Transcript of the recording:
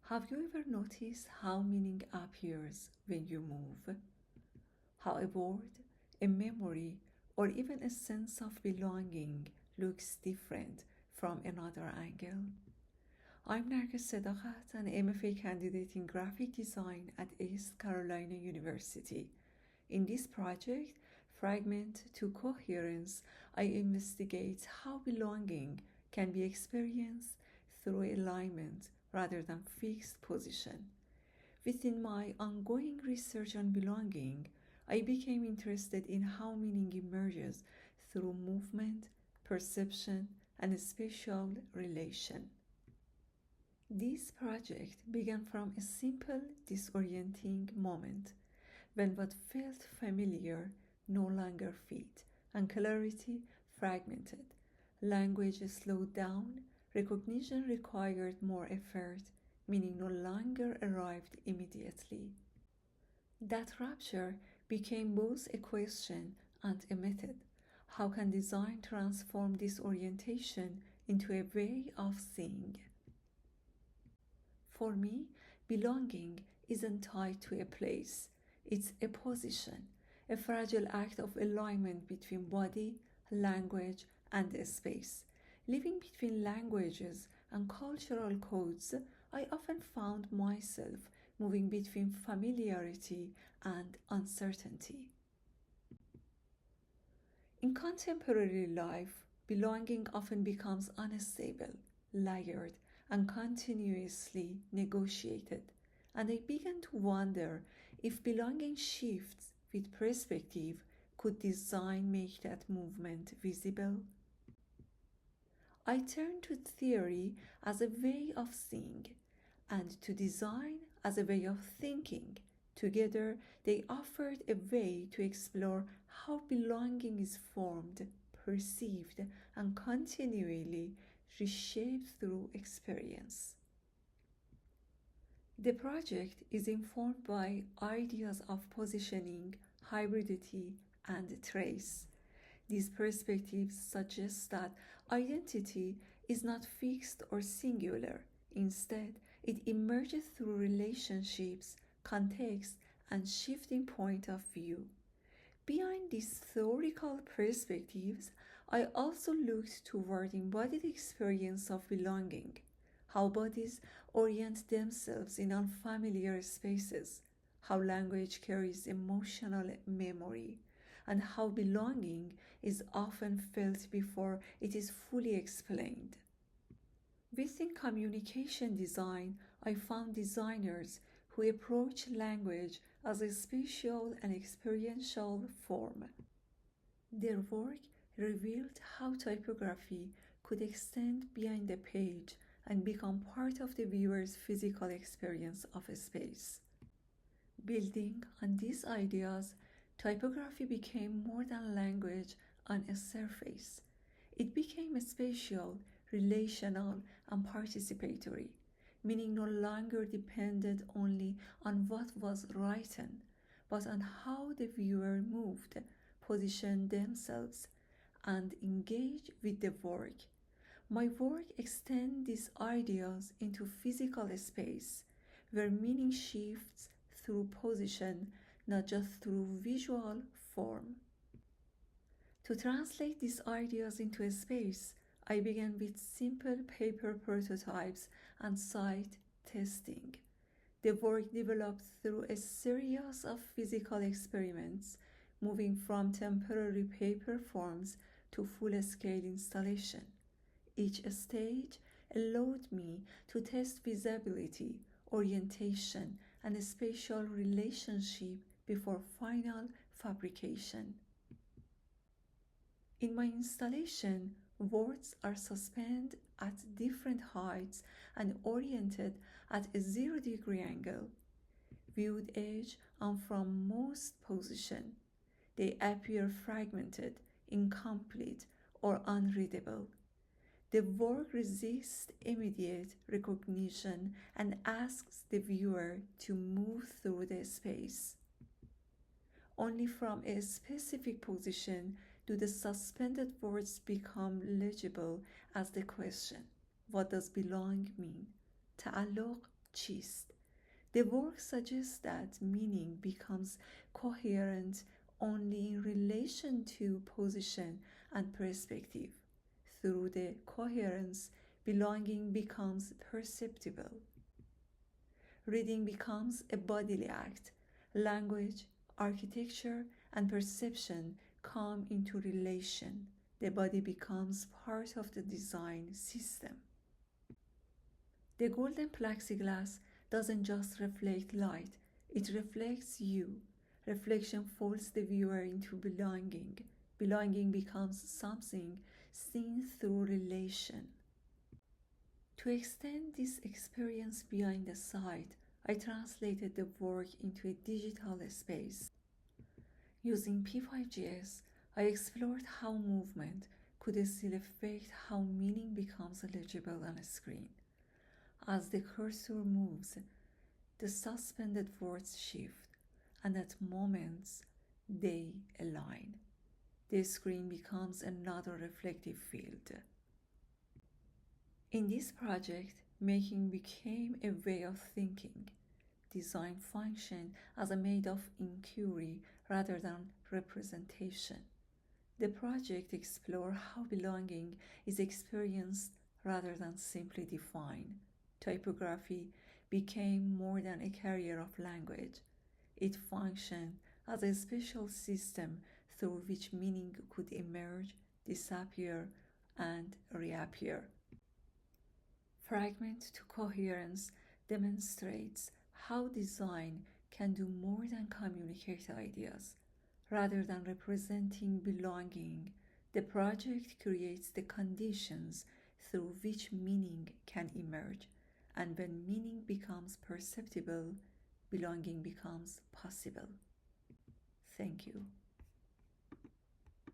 Have you ever noticed how meaning appears when you move? How a word, a memory, or even a sense of belonging looks different from another angle? I'm Nargis Sedaqat, an MFA candidate in graphic design at East Carolina University. In this project, Fragment to Coherence, I investigate how belonging can be experienced through alignment rather than fixed position. Within my ongoing research on belonging, I became interested in how meaning emerges through movement, perception, and spatial relation. This project began from a simple, disorienting moment when what felt familiar no longer fit and clarity fragmented. Language slowed down, recognition required more effort, meaning no longer arrived immediately. That rupture became both a question and a method. How can design transform disorientation into a way of seeing? For me, belonging isn't tied to a place, it's a position, a fragile act of alignment between body, language, and space. Living between languages and cultural codes, I often found myself moving between familiarity and uncertainty. In contemporary life, belonging often becomes unstable, layered, and continuously negotiated, and I began to wonder if belonging shifts with perspective, could design make that movement visible? I turned to theory as a way of seeing and to design as a way of thinking. Together, they offered a way to explore how belonging is formed, perceived, and continually reshaped through experience. The project is informed by ideas of positioning, hybridity, and trace. These perspectives suggest that identity is not fixed or singular. Instead, it emerges through relationships, context, and shifting point of view. Behind these theoretical perspectives, I also looked toward embodied experience of belonging, how bodies orient themselves in unfamiliar spaces, how language carries emotional memory, and how belonging is often felt before it is fully explained. Within communication design, I found designers who approach language as a spatial and experiential form. Their work revealed how typography could extend beyond the page and become part of the viewer's physical experience of a space. Building on these ideas, typography became more than language on a surface. It became spatial, relational, and participatory, meaning no longer depended only on what was written, but on how the viewer moved, positioned themselves, and engaged with the work. My work extends these ideas into physical space, where meaning shifts through position, not just through visual form. To translate these ideas into a space, I began with simple paper prototypes and site testing. The work developed through a series of physical experiments, moving from temporary paper forms to full-scale installation. Each stage allowed me to test visibility, orientation, and spatial relationship before final fabrication. In my installation, words are suspended at different heights and oriented at a 0-degree angle, viewed edge and from most position. They appear fragmented, incomplete, or unreadable. The work resists immediate recognition and asks the viewer to move through the space. Only from a specific position do the suspended words become legible as the question, what does belong mean? تعلق چیست. The work suggests that meaning becomes coherent only in relation to position and perspective. Through the coherence, belonging becomes perceptible. Reading becomes a bodily act. Language, architecture, and perception come into relation. The body becomes part of the design system. The golden plexiglass doesn't just reflect light, it reflects you. Reflection folds the viewer into belonging. Belonging becomes something seen through relation. To extend this experience beyond the sight, I translated the work into a digital space. Using P5GS, I explored how movement could still affect how meaning becomes legible on a screen. As the cursor moves, the suspended words shift, and at moments they align. The screen becomes another reflective field. In this project, making became a way of thinking. Design functioned as a mode of inquiry rather than representation. The project explored how belonging is experienced rather than simply defined. Typography became more than a carrier of language. It functioned as a special system through which meaning could emerge, disappear, and reappear. Fragment to Coherence demonstrates how design can do more than communicate ideas. Rather than representing belonging, the project creates the conditions through which meaning can emerge, and when meaning becomes perceptible, belonging becomes possible. Thank you.